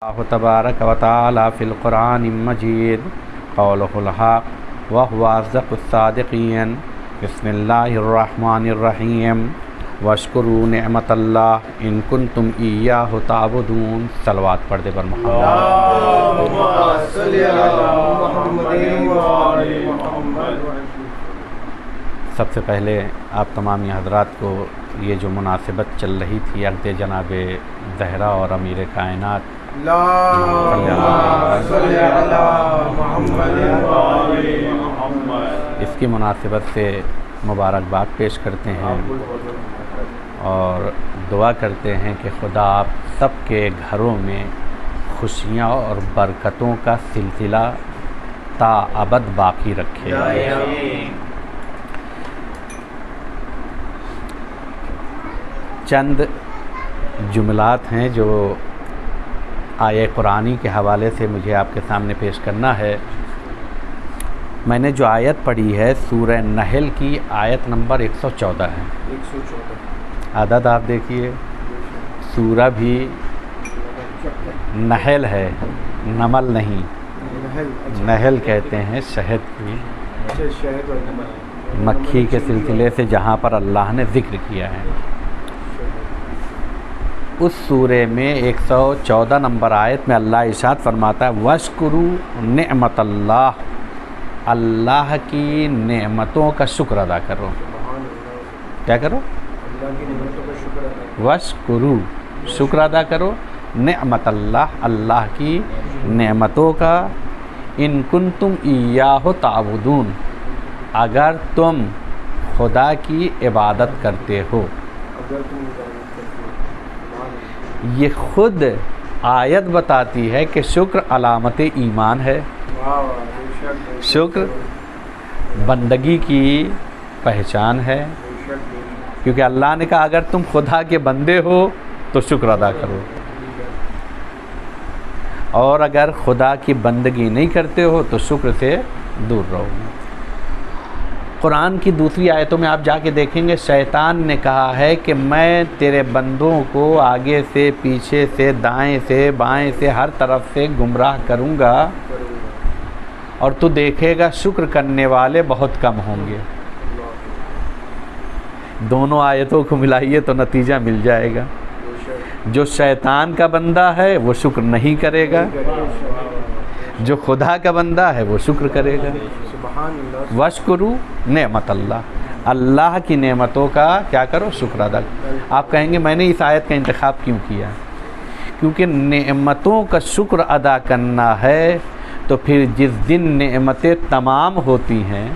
اللہ تبارک و تعالی فی القرآن المجید قولہ الحق وهو اصدق الصادقین بسم اللہ الرحمن الرحیم واشکروا نعمت اللہ ان کنتم ایاہ تعبدون۔ صلوات پڑھ دے بر محمد۔ اللہم صلی علی محمد وعلی محمد۔ سب سے پہلے آپ تمامی حضرات کو یہ جو مناسبت چل رہی تھی عقد جناب زہرا اور امیر کائنات اللہم صلی علی محمد وعلی محمد، اس کی مناسبت سے مبارکباد پیش کرتے ہیں اور دعا کرتے ہیں کہ خدا آپ سب کے گھروں میں خوشیاں اور برکتوں کا سلسلہ تا ابد باقی رکھے۔ چند جملات ہیں جو آیہ قرآنی کے حوالے سے مجھے آپ کے سامنے پیش کرنا ہے۔ میں نے جو آیت پڑھی ہے سورہ نحل کی آیت نمبر 114 ہے۔ 114 عدد آپ دیکھیے، سورہ بھی نحل ہے، نمل نہیں، نحل کہتے ہیں شہد کی، شہد اور نمل، مکھی کے سلسلے سے جہاں پر اللہ نے ذکر کیا ہے۔ اس سورے میں 114 نمبر آیت میں اللہ ارشاد فرماتا ہے وَاشْكُرُوا نعمت اللہ، اللہ کی نعمتوں کا شکر ادا کرو۔ کیا کرو؟ اللہ کی نعمتوں کا شکر ادا کرو۔ وَاشْكُرُوا، شکر ادا کرو، نعمت اللہ، اللہ کی نعمتوں کا، ان کنتم ایاہ تعبدون، اگر تم خدا کی عبادت کرتے ہو۔ اگر تم یہ خود آیت بتاتی ہے کہ شکر علامت ایمان ہے، شکر بندگی کی پہچان ہے، کیونکہ اللہ نے کہا اگر تم خدا کے بندے ہو تو شکر ادا کرو، اور اگر خدا کی بندگی نہیں کرتے ہو تو شکر سے دور رہو۔ قرآن کی دوسری آیتوں میں آپ جا کے دیکھیں گے شیطان نے کہا ہے کہ میں تیرے بندوں کو آگے سے، پیچھے سے، دائیں سے، بائیں سے، ہر طرف سے گمراہ کروں گا اور تو دیکھے گا شکر کرنے والے بہت کم ہوں گے۔ دونوں آیتوں کو ملائیے تو نتیجہ مل جائے گا۔ جو شیطان کا بندہ ہے وہ شکر نہیں کرے گا، جو خدا کا بندہ ہے وہ شکر کرے گا۔ واشکروا نعمت اللہ، اللہ کی نعمتوں کا کیا کرو؟ شکر ادا کرو۔ آپ کہیں گے میں نے اس آیت کا انتخاب کیوں کیا؟ کیونکہ نعمتوں کا شکر ادا کرنا ہے تو پھر جس دن نعمتیں تمام ہوتی ہیں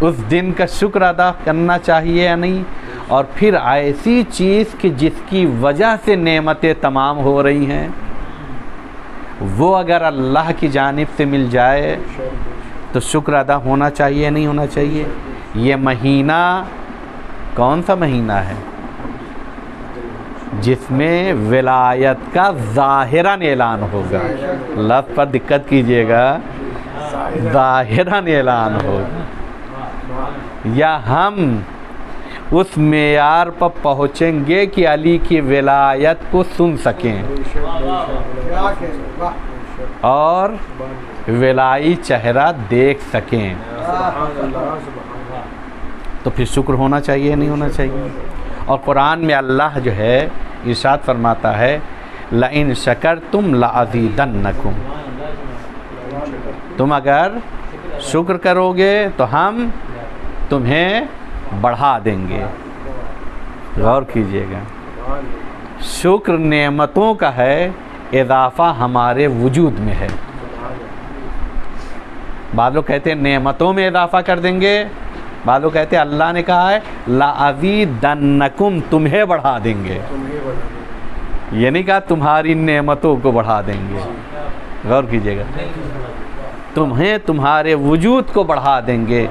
اس دن کا شکر ادا کرنا چاہیے یا نہیں؟ اور پھر ایسی چیز کہ جس کی وجہ سے نعمتیں تمام ہو رہی ہیں وہ اگر اللہ کی جانب سے مل جائے تو شکر ادا ہونا چاہیے نہیں ہونا چاہیے؟ یہ مہینہ کون سا مہینہ ہے؟ جس میں ولایت کا ظاہراً اعلان ہوگا۔ لفظ پر دقت کیجئے گا، ظاہراً اعلان ہوگا، یا ہم اس معیار پر پہنچیں گے کہ علی کی ولایت کو سن سکیں اور ولائی چہرہ دیکھ سکیں، تو پھر شکر ہونا چاہیے نہیں ہونا چاہیے؟ اور قرآن میں اللہ جو ہے ارشاد فرماتا ہے لَإِن شَكَرْتُمْ لَأَزِيدَنَّكُمْ، تم اگر شکر کرو گے تو ہم تمہیں بڑھا دیں گے۔ غور کیجئے گا، شکر نعمتوں کا ہے، اضافہ ہمارے وجود میں ہے۔ بعض لوگ کہتے ہیں نعمتوں میں اضافہ کر دیں گے، بعض لوگ کہتے ہیں اللہ نے کہا ہے لَأَزِيدَنَّكُمْ، تمہیں بڑھا دیں گے، یہ نہیں کہا تمہاری نعمتوں کو بڑھا دیں گے۔ غور کیجئے گا، تمہیں تمہارے وجود کو بڑھا دیں گے،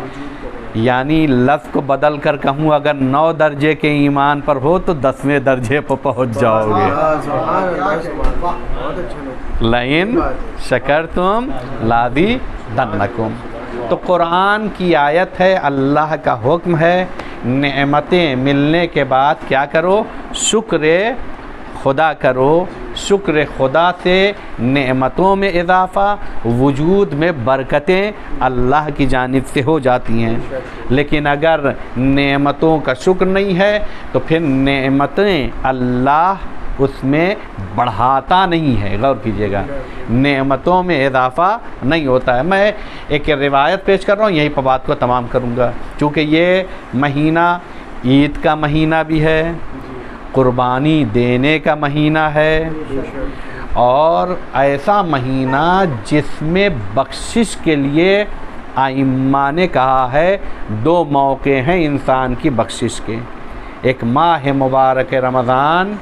یعنی لفظ کو بدل کر کہوں اگر 9 درجے کے ایمان پر ہو تو 10ویں درجے پر پہنچ جاؤ گے۔ لَإِن شَكَرْتُمْ لَأَزِيدَنَّكُمْ، تو قرآن کی آیت ہے، اللہ کا حکم ہے نعمتیں ملنے کے بعد کیا کرو؟ شکر خدا کرو. شکر خدا سے نعمتوں میں اضافہ، وجود میں برکتیں اللہ کی جانب سے ہو جاتی ہیں. لیکن اگر نعمتوں کا شکر نہیں ہے تو پھر نعمتیں اللہ اس میں بڑھاتا نہیں ہے. غور کیجئے گا، نعمتوں میں اضافہ نہیں ہوتا ہے. میں ایک روایت پیش کر رہا ہوں، یہیں پر بات کو تمام کروں گا. چونکہ یہ مہینہ عید کا مہینہ بھی ہے، قربانی دینے کا مہینہ ہے، اور ایسا مہینہ جس میں بخشش کے لیے ائمہ نے کہا ہے 2 موقع ہیں انسان کی بخشش کے. ایک ماہ مبارک رمضان،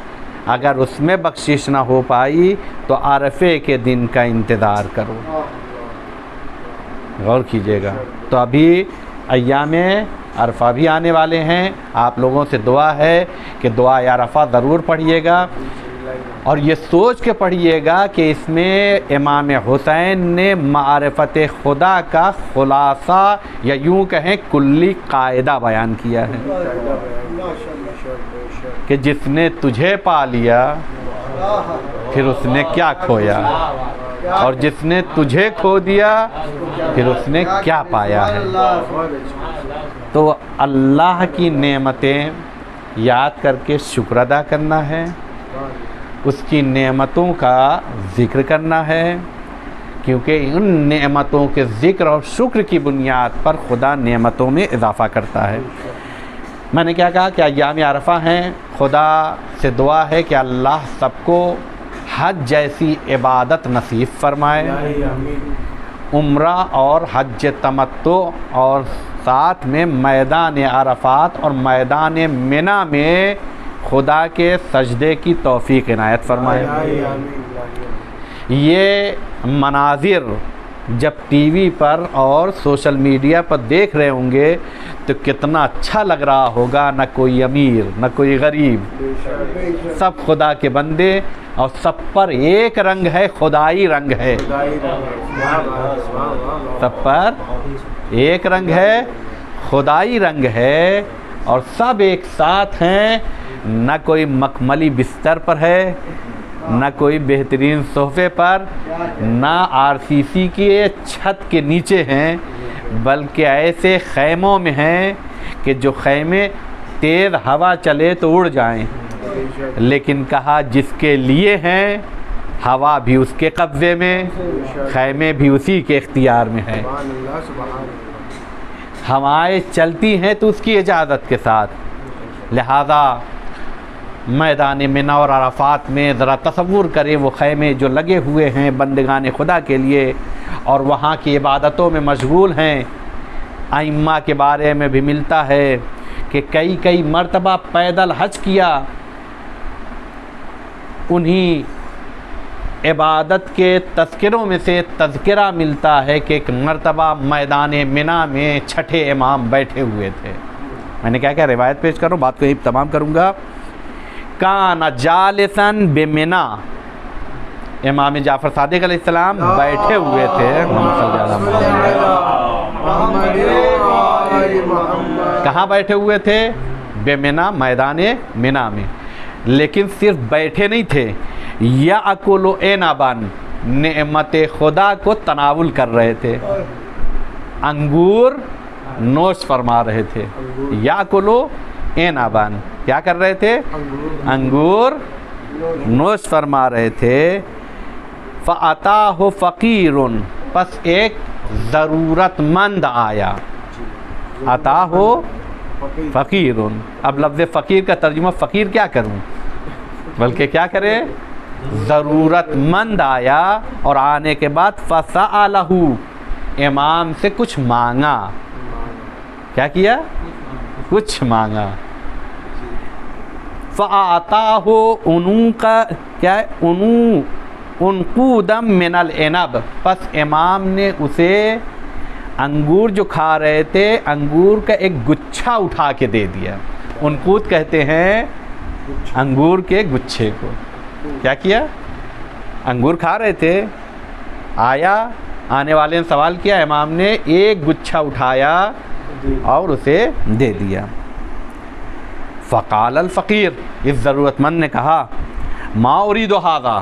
اگر اس میں بخشش نہ ہو پائی تو عرفے کے دن کا انتظار کرو. غور کیجئے گا. تو ابھی ایام عرفہ بھی آنے والے ہیں. آپ لوگوں سے دعا ہے کہ دعا عرفہ ضرور پڑھیے گا، اور یہ سوچ کے پڑھیے گا کہ اس میں امام حسین نے معرفت خدا کا خلاصہ یا یوں کہیں کلی قاعدہ بیان کیا ہے کہ جس نے تجھے پا لیا پھر اس نے کیا کھویا، اور جس نے تجھے کھو دیا پھر اس نے کیا پایا ہے. تو اللہ کی نعمتیں یاد کر کے شکر ادا کرنا ہے، اس کی نعمتوں کا ذکر کرنا ہے، کیونکہ ان نعمتوں کے ذکر اور شکر کی بنیاد پر خدا نعمتوں میں اضافہ کرتا ہے. میں نے کیا کہا کہ ایام عرفہ ہیں. خدا سے دعا ہے کہ اللہ سب کو حج جیسی عبادت نصیب فرمائے، عمرہ اور حج تمتع، اور ساتھ میں میدان عرفات اور میدان منی میں خدا کے سجدے کی توفیق عنایت فرمائے. یہ مناظر جب ٹی وی پر اور سوشل میڈیا پر دیکھ رہے ہوں گے تو کتنا اچھا لگ رہا ہوگا. نہ کوئی امیر نہ کوئی غریب، سب خدا کے بندے، اور سب پر ایک رنگ ہے، خدائی رنگ ہے. سب پر ایک رنگ ہے، خدائی رنگ ہے، اور سب ایک ساتھ ہیں. نہ کوئی مخملی بستر پر ہے، نہ کوئی بہترین صوفے پر، نہ RCC کی چھت کے نیچے ہیں، بلکہ ایسے خیموں میں ہیں کہ جو خیمے تیز ہوا چلے تو اڑ جائیں. لیکن کہا جس کے لیے ہیں، ہوا بھی اس کے قبضے میں، خیمے بھی اسی کے اختیار میں ہیں. ہوائیں چلتی ہیں تو اس کی اجازت کے ساتھ. لہذا میدان منی اور عرفات میں ذرا تصور کریں وہ خیمے جو لگے ہوئے ہیں بندگان خدا کے لیے، اور وہاں کی عبادتوں میں مشغول ہیں. ائمہ کے بارے میں بھی ملتا ہے کہ کئی مرتبہ پیدل حج کیا. انہی عبادت کے تذکروں میں سے تذکرہ ملتا ہے کہ ایک مرتبہ میدان منی میں 6 امام بیٹھے ہوئے تھے. میں نے کیا روایت پیش کروں، بات کو یہیں تمام کروں گا. کان جالسن بمنا، امام جعفر صادق علیہ السلام بیٹھے ہوئے تھے. کہاں بیٹھے ہوئے تھے؟ بمنا، میدان منی میں. لیکن صرف بیٹھے نہیں تھے، یاکلوا عنبا، نعمت خدا کو تناول کر رہے تھے، انگور نوش فرما رہے تھے. یاکلوا عنبا، کیا کر رہے تھے؟ انگور نوش فرما رہے تھے. فَأَتَاهُ فَقِيرٌ، پس ایک ضرورت مند آیا. اتاہ فقیر. اب لفظ فقیر کا ترجمہ فقیر کیا کروں، بلکہ کیا کرے؟ ضرورت مند آیا، اور آنے کے بعد فَسَأَلَهُ، امام سے کچھ مانگا. کیا کیا؟ کچھ مانگا. فَأَعْطَاهُ عنقودًا من العنب، پس امام نے اسے انگور جو کھا رہے تھے انگور کا ایک گچھا اٹھا کے دے دیا. عنقود کہتے ہیں انگور کے گچھے کو. کیا کیا؟ انگور کھا رہے تھے، آنے والے نے سوال کیا، امام نے ایک گچھا اٹھایا اور اسے دے دیا. فقال الفقیر، اس ضرورت مند نے کہا ما اريد هذا،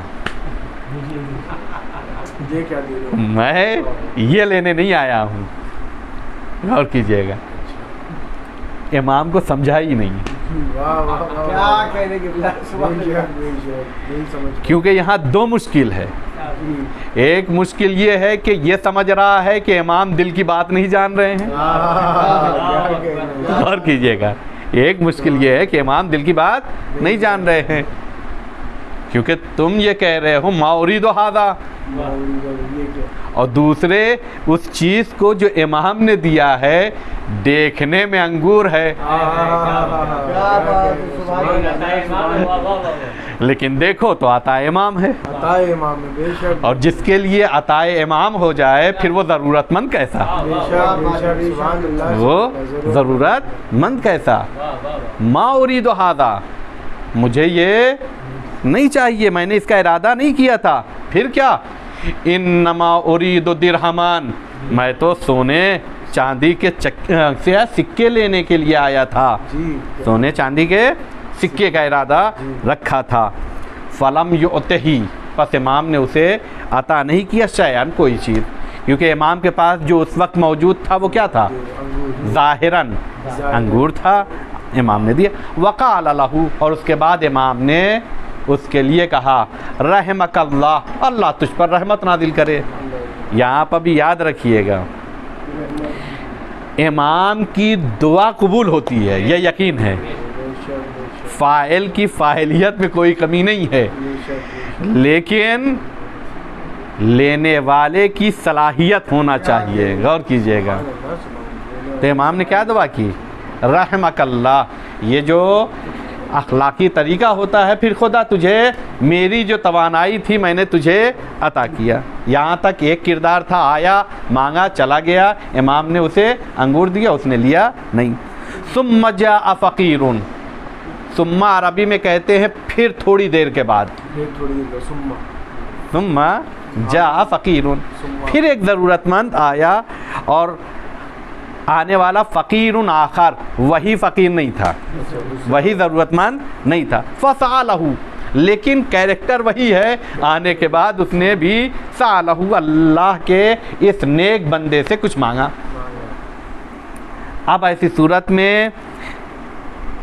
یہ کیا دے رہے ہو؟ میں یہ لینے نہیں آیا ہوں. غور کیجئے گا، امام کو سمجھا ہی نہیں، واہ واہ واہ، کیا کہنے کی بلا سبحان بے اللہ. شک بے شک، یہی سمجھ کیونکہ یہاں دو مشکل ہے. جی. ایک مشکل یہ ہے کہ یہ سمجھ رہا ہے کہ امام دل کی بات نہیں جان رہے ہیں. کیا کہہ رہے ہیں؟ غور کیجئے گا، ایک مشکل یہ ہے کہ امام دل کی بات نہیں جان رہے ہیں، کیونکہ تم یہ کہہ رہے ہو ما اريد هذا، یہ کیا؟ اور دوسرے اس چیز کو جو امام نے دیا ہے دیکھنے میں انگور ہے کیا بات ہے، سبحان اللہ. لیکن دیکھو تو عطا امام ہے، عطا امام ہے، بے شک اور جس کے لیے عطا امام ہو جائے پھر وہ ضرورت مند کیسا، بے شک بے شک، سبحان اللہ. وہ ضرورت مند کیسا. ما اريد هذا، مجھے یہ نہیں چاہیے، میں نے اس کا ارادہ نہیں کیا تھا. پھر کیا، انما اريد درہمان، میں تو سونے چاندی کے سکے لینے کے لیے آیا تھا، جی سونے چاندی کے سکے کا ارادہ رکھا تھا. فلم یؤتہ، پس امام نے اسے عطا نہیں کیا شیئا، کوئی چیز، کیونکہ امام کے پاس جو اس وقت موجود تھا وہ کیا تھا، ظاہراً انگور تھا. امام نے دیا. وقال لہ، اور اس کے بعد امام نے اس کے لیے کہا رحمک اللہ، اللہ تجھ پر رحمت نازل کرے. یہاں پر بھی یاد رکھیے گا، امام کی دعا قبول ہوتی ہے، یہ یقین ہے. فاعل کی فاعلیت میں کوئی کمی نہیں ہے، لیکن لینے والے کی صلاحیت ہونا چاہیے. غور کیجئے گا، تو امام نے کیا دعا کی، رحمک اللہ. یہ جو اخلاقی طریقہ ہوتا ہے، پھر خدا تجھے، میری جو توانائی تھی میں نے تجھے عطا کیا. یہاں تک ایک کردار تھا، آیا مانگا چلا گیا، امام نے اسے انگور دیا، اس نے لیا نہیں. ثم جاء فقیر، ثم عربی میں کہتے ہیں پھر تھوڑی دیر کے بعد. ثم جاء فقیر، پھر ایک ضرورت مند آیا، اور آنے والا فقیر آخر، وہی فقیر نہیں تھا، وہی ضرورت مند نہیں تھا. فسألہ، لیکن کیریکٹر وہی ہے، آنے کے بعد اس نے بھی سألہ، اللہ کے اس نیک بندے سے کچھ مانگا. اب ایسی صورت میں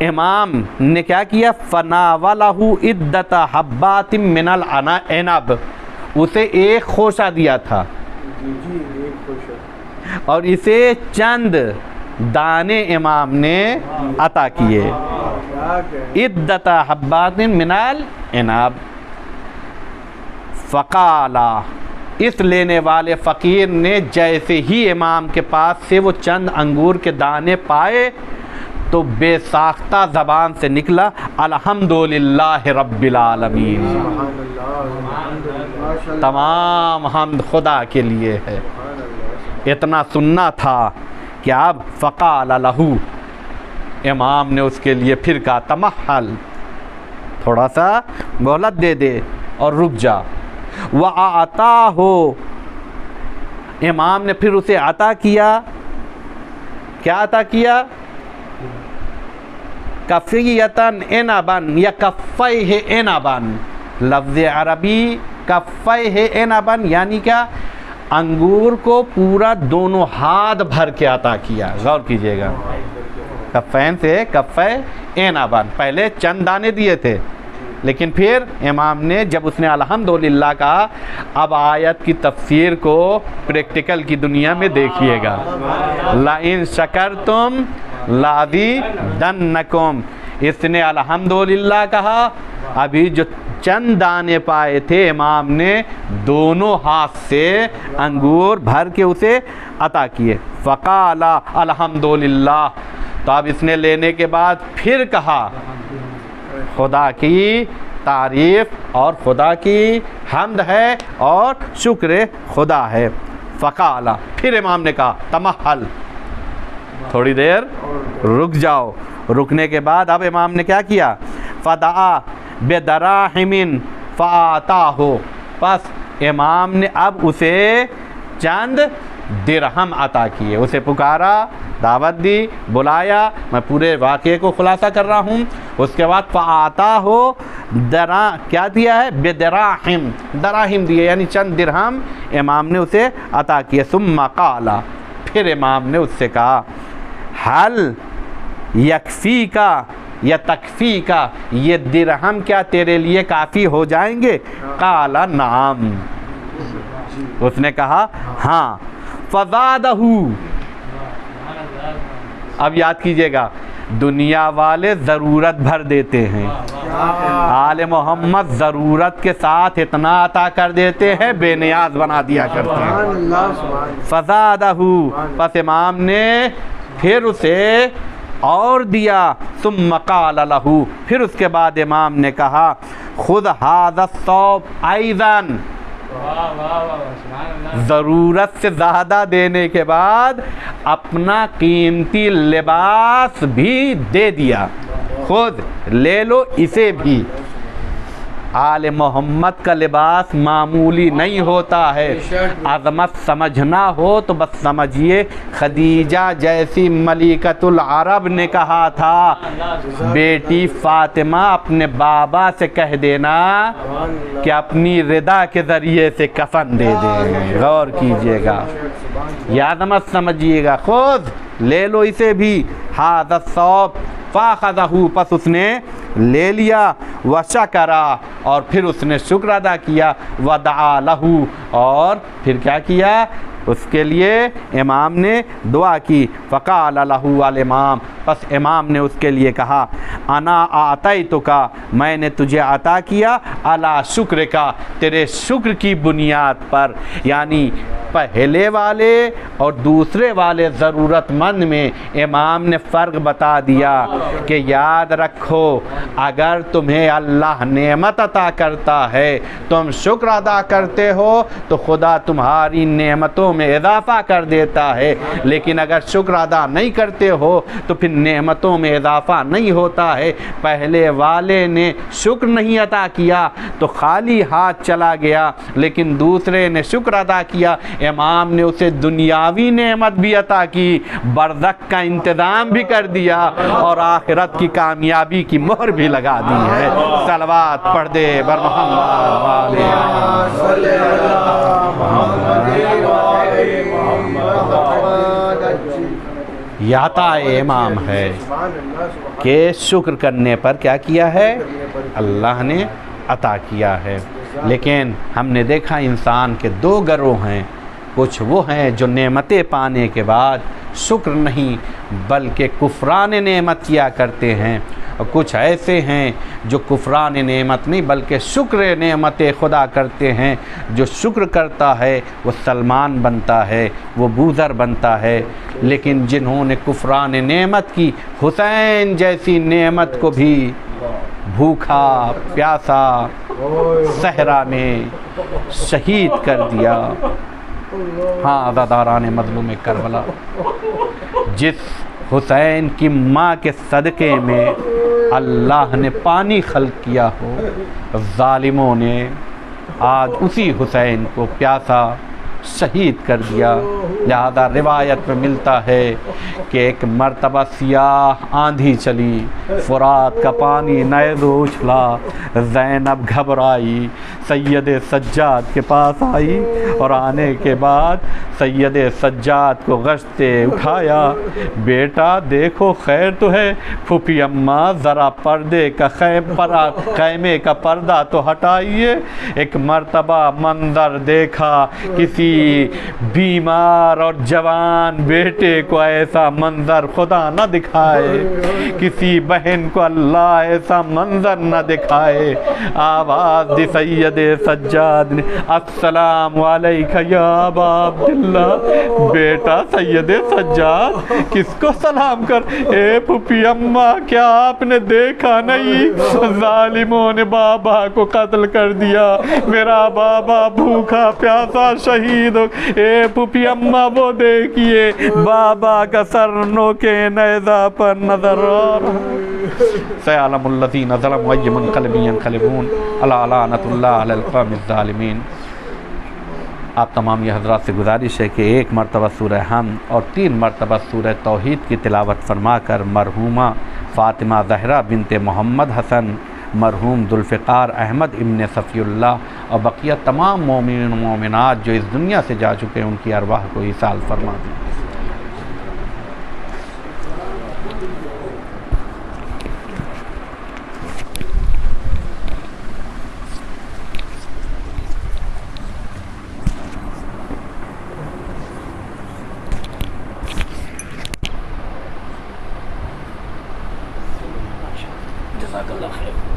امام نے کیا کیا، فناولہ عدۃ حبات من العنب، اسے ایک خوشہ دیا تھا اور اسے چند دانے امام نے عطا کیے. عدۃ حبات من العنب. فقال، اس لینے والے فقیر نے جیسے ہی امام کے پاس سے وہ چند انگور کے دانے پائے تو بے ساختہ زبان سے نکلا الحمدللہ رب العالمین، تمام حمد خدا کے لیے ہے. اتنا سننا تھا کہ اب فقال لہ، امام نے اس کے لیے پھر کہا تمہل، تھوڑا سا مہلت دے دے اور رک جا. وَأَعْطَاهُ، امام نے پھر اسے عطا کیا. کیا عطا کیا، کفیتاً عنباً یا کفیہ عنباً. لفظ عربی کفیہ عنباً یعنی کیا، انگور کو پورا دونوں ہاتھ بھر کے عطا کیا. غور کیجئے گا، کفین سے کفے عنباً، پہلے چند دانے دیے تھے، لیکن پھر امام نے جب اس نے الحمدللہ کہا، اب آیت کی تفسیر کو پریکٹیکل کی دنیا میں دیکھیے گا. لَإِن شَكَرْتُمْ لَأَزِيدَنَّكُمْ، اس نے الحمدللہ کہا، ابھی جو چند دانے پائے تھے امام نے دونوں ہاتھ سے انگور بھر کے اسے عطا کیے. فقال الحمدللہ، تو اب اس نے لینے کے بعد پھر کہا خدا کی تعریف اور خدا کی حمد ہے اور شکر خدا ہے. فقال، پھر امام نے کہا تمہل، تھوڑی دیر رک جاؤ. رکنے کے بعد اب امام نے کیا کیا، فدعا بدراہم فآتاہ، پس امام نے اب اسے چند درہم عطا کیے. اسے پکارا، دعوت دی، بلایا. میں پورے واقعے کو خلاصہ کر رہا ہوں. اس کے بعد فَآتَاهُ کیا دیا ہے؟ بِدَرَاهِمْ، دراہم دیے، یعنی چند درہم امام نے اسے عطا کیے. ثُمَّ قَالَ، پھر امام نے اس سے کہا، حل یکفیک یا تکفیک، یہ درہم کیا تیرے لیے کافی ہو جائیں گے؟ قال نعم، اس نے کہا ہاں. فزادہ، اب یاد کیجئے گا، دنیا والے ضرورت بھر دیتے ہیں، آل محمد ضرورت کے ساتھ اتنا عطا کر دیتے ہیں، بے نیاز بنا دیا کرتے ہیں. فزادہ، پس امام نے پھر اسے اور دیا. ثم قال لہ، پھر اس کے بعد امام نے کہا، خذ ھذا الثوب ایضا، ضرورت سے زیادہ دینے کے بعد اپنا قیمتی لباس بھی دے دیا. خود لے لو اسے بھی. آل محمد کا لباس معمولی نہیں ہوتا ہے. عظمت سمجھنا ہو تو بس سمجھیے، خدیجہ جیسی ملکۃ العرب نے کہا تھا، بیٹی فاطمہ اپنے بابا سے کہہ دینا کہ اپنی رضا کے ذریعے سے کفن دے دیں. غور کیجئے گا، یہ عظمت سمجھیے گا. خود لے لو اسے بھی. ھذا الثوب فاخذہ، پس اس نے لے لیا. وشکرا، اور پھر اس نے شکر ادا کیا. ودعا لہ، اور پھر کیا کیا؟ اس کے لیے امام نے دعا کی. فقال لہ الامام، پس امام نے اس کے لیے کہا، انا اعطیتک، میں نے تجھے عطا کیا، علی شکرک، تیرے شکر کی بنیاد پر. یعنی پہلے والے اور دوسرے والے ضرورت مند میں امام نے فرق بتا دیا کہ یاد رکھو، اگر تمہیں اللہ نعمت عطا کرتا ہے، تم شکر ادا کرتے ہو تو خدا تمہاری نعمتوں میں اضافہ کر دیتا ہے. لیکن اگر شکر ادا نہیں کرتے ہو تو پھر نعمتوں میں اضافہ نہیں ہوتا ہے. پہلے والے نے شکر نہیں عطا کیا تو خالی ہاتھ چلا گیا، لیکن دوسرے نے شکر ادا کیا، امام نے اسے دنیاوی نعمت بھی عطا کی، برزخ کا انتظام بھی کر دیا، اور آخرت کی کامیابی کی مہر بھی لگا دی ہے. صلوات پڑھ دے بر محمد. یہ عطا امام ہے کہ شکر کرنے پر کیا کیا ہے؟ اللہ نے عطا کیا ہے. لیکن ہم نے دیکھا انسان کے دو گروہ ہیں. کچھ وہ ہیں جو نعمتیں پانے کے بعد شکر نہیں بلکہ کفران نعمت کیا کرتے ہیں، اور کچھ ایسے ہیں جو کفران نعمت نہیں بلکہ شکر نعمت خدا کرتے ہیں. جو شکر کرتا ہے وہ سلمان بنتا ہے، وہ بوذر بنتا ہے. لیکن جنہوں نے کفران نعمت کی، حسین جیسی نعمت کو بھی بھوکا پیاسا صحرا میں شہید کر دیا. ہاں عزاداران مظلوم کربلا، جس حسین کی ماں کے صدقے میں اللہ نے پانی خلق کیا ہو، ظالموں نے آج اسی حسین کو پیاسا شہید کر دیا. لہذا روایت میں ملتا ہے کہ ایک مرتبہ سیاہ آندھی چلی، فرات کا پانی نیزو اچھلا، زینب گھبرائی، سید سجاد کے پاس آئی، اور آنے کے بعد سید سجاد کو غشتے اٹھایا. بیٹا دیکھو خیر تو ہے؟ پھوپھی اماں ذرا پردے کا خیمے کا پردہ تو ہٹائیے. ایک مرتبہ منظر دیکھا، کسی بیمار اور جوان بیٹے کو ایسا منظر خدا نہ دکھائے، کسی بہن کو اللہ ایسا منظر نہ دکھائے. آواز دی سید سجاد نے، السلام علیکہ یا ابا عبداللہ. بیٹا سید سجاد کس کو سلام کر؟ اے پھوپھی اماں کیا آپ نے دیکھا نہیں؟ ظالموں نے بابا کو قتل کر دیا، میرا بابا بھوکا پیاسا شہید. اے پھوپھی اماں وہ دیکھیے بابا کا سر نوکے نیزہ پر نظر آ رہا. سیعلم الذین ظلموا ای منقلب ینقلبون، الا لعنۃ اللہ علی القوم الظالمین. آپ تمام یہ حضرات سے گزارش ہے کہ 1 مرتبہ سورہ حمد اور 3 مرتبہ سورہ توحید کی تلاوت فرما کر مرحومہ فاطمہ زہرا بنت محمد حسن، مرحوم ذوالفقار احمد ابن صفی اللہ اور بقیہ تمام مومنین و مومنات جو اس دنیا سے جا چکے ہیں ان کی ارواح کو ایصال فرما دیں۔ جزاک اللہ خیر۔